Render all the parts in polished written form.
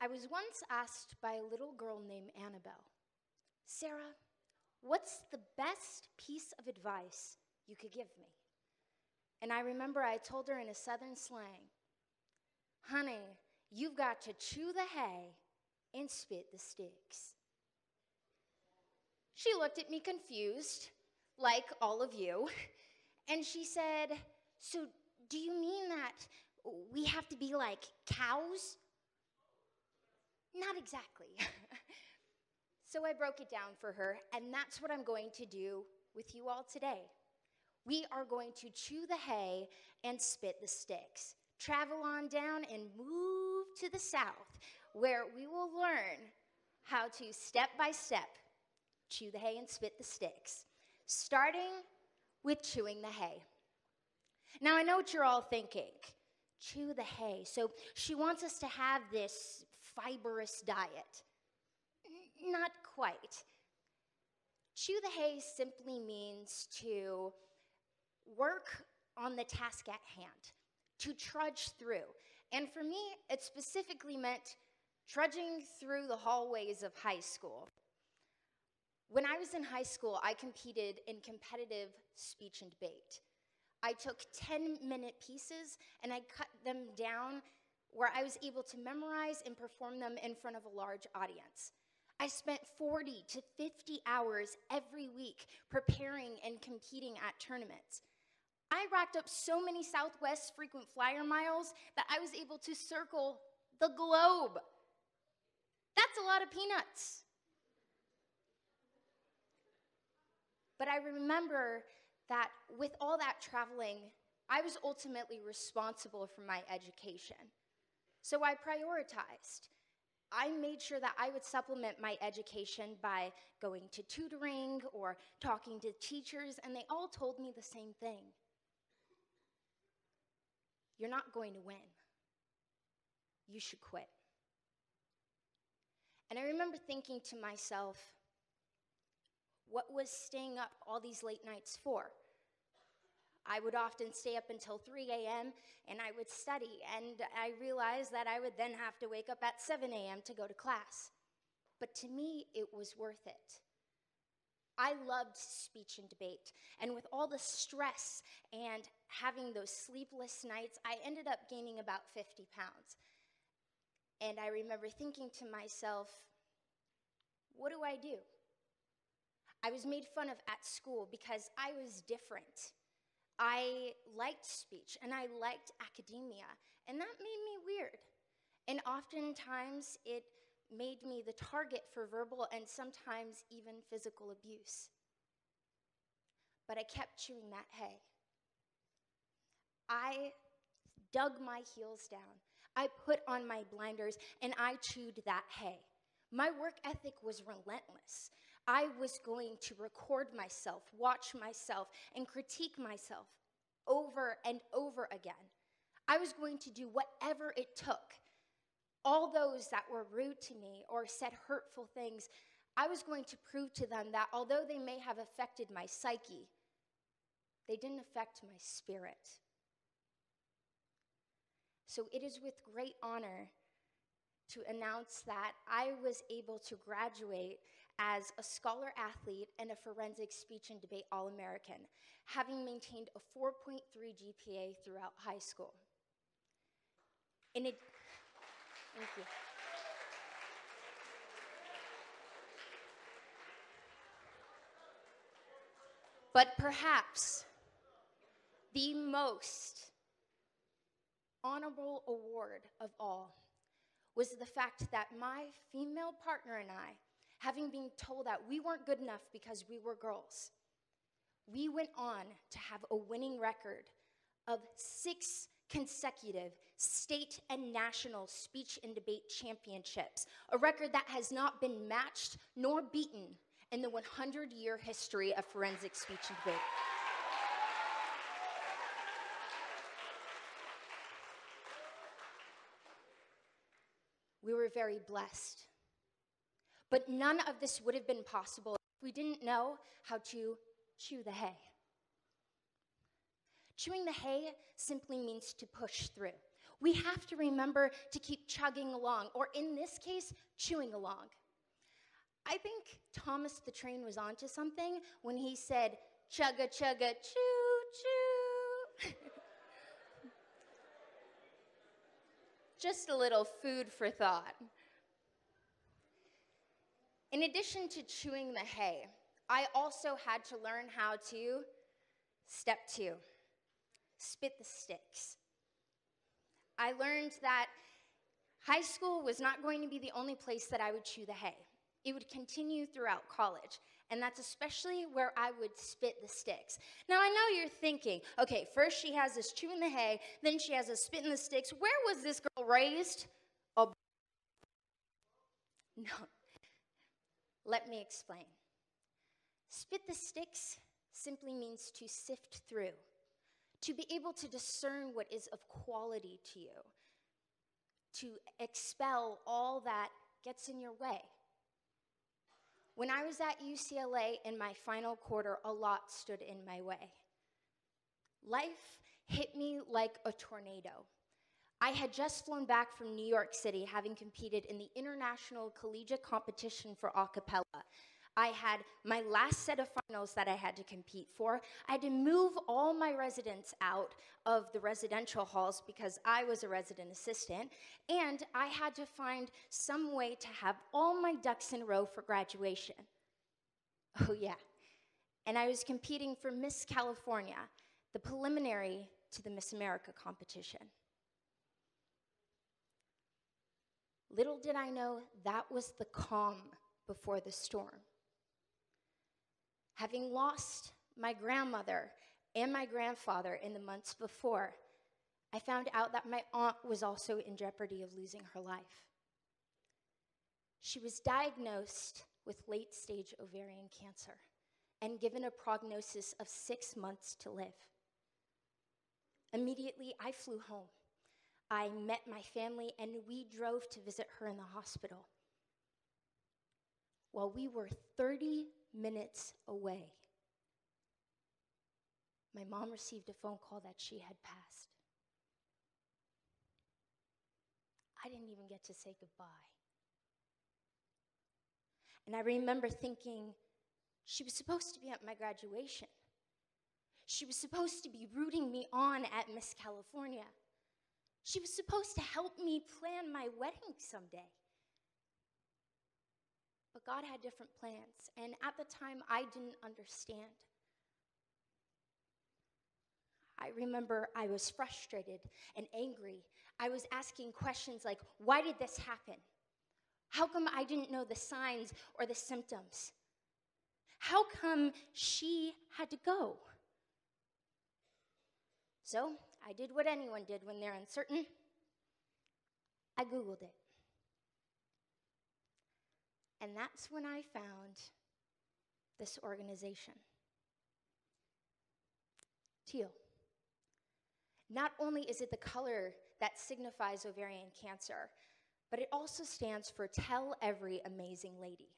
I was once asked by a little girl named Annabelle, "Sarah, what's the best piece of advice you could give me?" And I remember I told her in a Southern slang, "Honey, you've got to chew the hay and spit the sticks." She looked at me confused, like all of you, and she said, "So do you mean that we have to be like cows?" Not exactly. So I broke it down for her, and that's what I'm going to do with you all today. We are going to chew the hay and spit the sticks. Travel on down and move to the south, where we will learn how to step by step chew the hay and spit the sticks, starting with chewing the hay. Now, I know what you're all thinking. Chew the hay. So she wants us to have this fibrous diet. Not quite. Chew the hay simply means to work on the task at hand, to trudge through. And for me, it specifically meant trudging through the hallways of high school. When I was in high school, I competed in competitive speech and debate. I took 10-minute pieces and I cut them down where I was able to memorize and perform them in front of a large audience. I spent 40 to 50 hours every week preparing and competing at tournaments. I racked up so many Southwest frequent flyer miles that I was able to circle the globe. That's a lot of peanuts. But I remember that with all that traveling, I was ultimately responsible for my education. So I prioritized. I made sure that I would supplement my education by going to tutoring or talking to teachers, and they all told me the same thing. You're not going to win. You should quit. And I remember thinking to myself, what was staying up all these late nights for? I would often stay up until 3 a.m. and I would study, and I realized that I would then have to wake up at 7 a.m. to go to class. But to me, it was worth it. I loved speech and debate, and with all the stress and having those sleepless nights, I ended up gaining about 50 pounds. And I remember thinking to myself, what do I do? I was made fun of at school because I was different. I liked speech and I liked academia, and that made me weird. And oftentimes it made me the target for verbal and sometimes even physical abuse. But I kept chewing that hay. I dug my heels down. I put on my blinders and I chewed that hay. My work ethic was relentless. I was going to record myself, watch myself, and critique myself over and over again. I was going to do whatever it took. All those that were rude to me or said hurtful things, I was going to prove to them that although they may have affected my psyche, they didn't affect my spirit. So it is with great honor to announce that I was able to graduate as a scholar athlete and a forensic speech and debate All-American, having maintained a 4.3 GPA throughout high school. Thank you. But perhaps the most honorable award of all was the fact that my female partner and I, having been told that we weren't good enough because we were girls, we went on to have a winning record of 6 consecutive state and national speech and debate championships, a record that has not been matched nor beaten in the 100-year history of forensic speech and debate. We were very blessed. But none of this would have been possible if we didn't know how to chew the hay. Chewing the hay simply means to push through. We have to remember to keep chugging along, or in this case, chewing along. I think Thomas the Train was onto something when he said, chugga, chugga, choo, choo. Just a little food for thought. In addition to chewing the hay, I also had to learn how to, step 2, spit the sticks. I learned that high school was not going to be the only place that I would chew the hay. It would continue throughout college, and that's especially where I would spit the sticks. Now, I know you're thinking, okay, first she has us chewing the hay, then she has us spitting the sticks. Where was this girl raised? Oh, no. Let me explain. Spit the sticks simply means to sift through, to be able to discern what is of quality to you, to expel all that gets in your way. When I was at UCLA in my final quarter, a lot stood in my way. Life hit me like a tornado. I had just flown back from New York City, having competed in the International Collegiate Competition for a cappella. I had my last set of finals that I had to compete for. I had to move all my residents out of the residential halls because I was a resident assistant, and I had to find some way to have all my ducks in a row for graduation. Oh yeah, and I was competing for Miss California, the preliminary to the Miss America competition. Little did I know that was the calm before the storm. Having lost my grandmother and my grandfather in the months before, I found out that my aunt was also in jeopardy of losing her life. She was diagnosed with late-stage ovarian cancer and given a prognosis of 6 months to live. Immediately, I flew home. I met my family, and we drove to visit her in the hospital. While we were 30 minutes away, my mom received a phone call that she had passed. I didn't even get to say goodbye. And I remember thinking, she was supposed to be at my graduation. She was supposed to be rooting me on at Miss California. She was supposed to help me plan my wedding someday. But God had different plans, and at the time, I didn't understand. I remember I was frustrated and angry. I was asking questions like, why did this happen? How come I didn't know the signs or the symptoms? How come she had to go? So I did what anyone did when they're uncertain. I Googled it. And that's when I found this organization. Teal. Not only is it the color that signifies ovarian cancer, but it also stands for Tell Every Amazing Lady.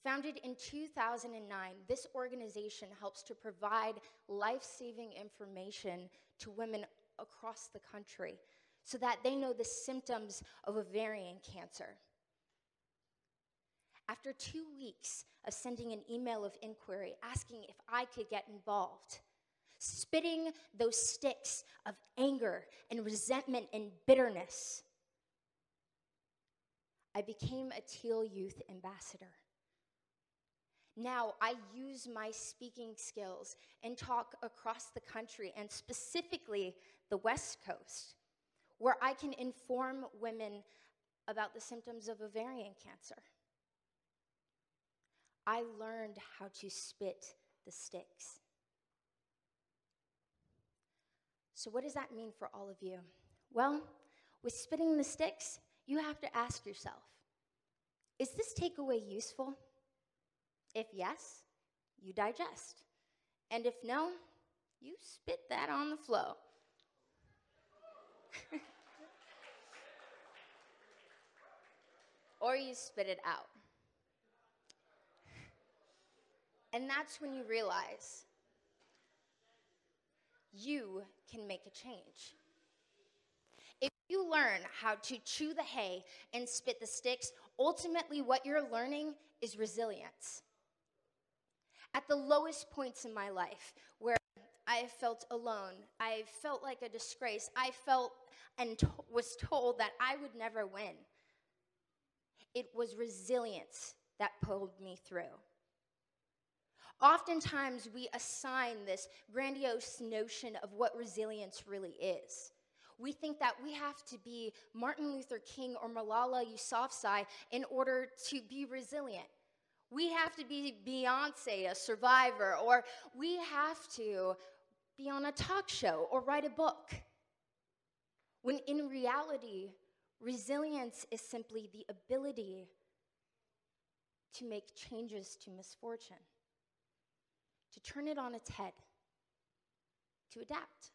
Founded in 2009, this organization helps to provide life-saving information to women across the country so that they know the symptoms of ovarian cancer. After 2 weeks of sending an email of inquiry asking if I could get involved, spitting those sticks of anger and resentment and bitterness, I became a Teal Youth Ambassador. Now I use my speaking skills and talk across the country, and specifically the West Coast, where I can inform women about the symptoms of ovarian cancer. I learned how to spit the sticks. So what does that mean for all of you? Well, with spitting the sticks, you have to ask yourself, is this takeaway useful? If yes, you digest. And if no, you spit that on the floor. Or you spit it out. And that's when you realize you can make a change. If You learn how to chew the hay and spit the sticks. Ultimately, what you're learning is resilience. At the lowest points in my life, where I felt alone, I felt like a disgrace, I felt and was told that I would never win, it was resilience that pulled me through. Oftentimes, we assign this grandiose notion of what resilience really is. We think that we have to be Martin Luther King or Malala Yousafzai in order to be resilient. We have to be Beyonce, a survivor, or we have to be on a talk show or write a book. When in reality, resilience is simply the ability to make changes to misfortune, to turn it on its head, to adapt.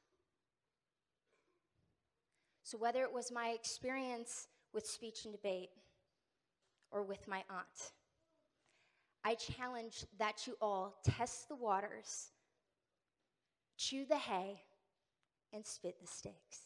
So whether it was my experience with speech and debate or with my aunt, I challenge that you all test the waters, chew the hay, and spit the sticks.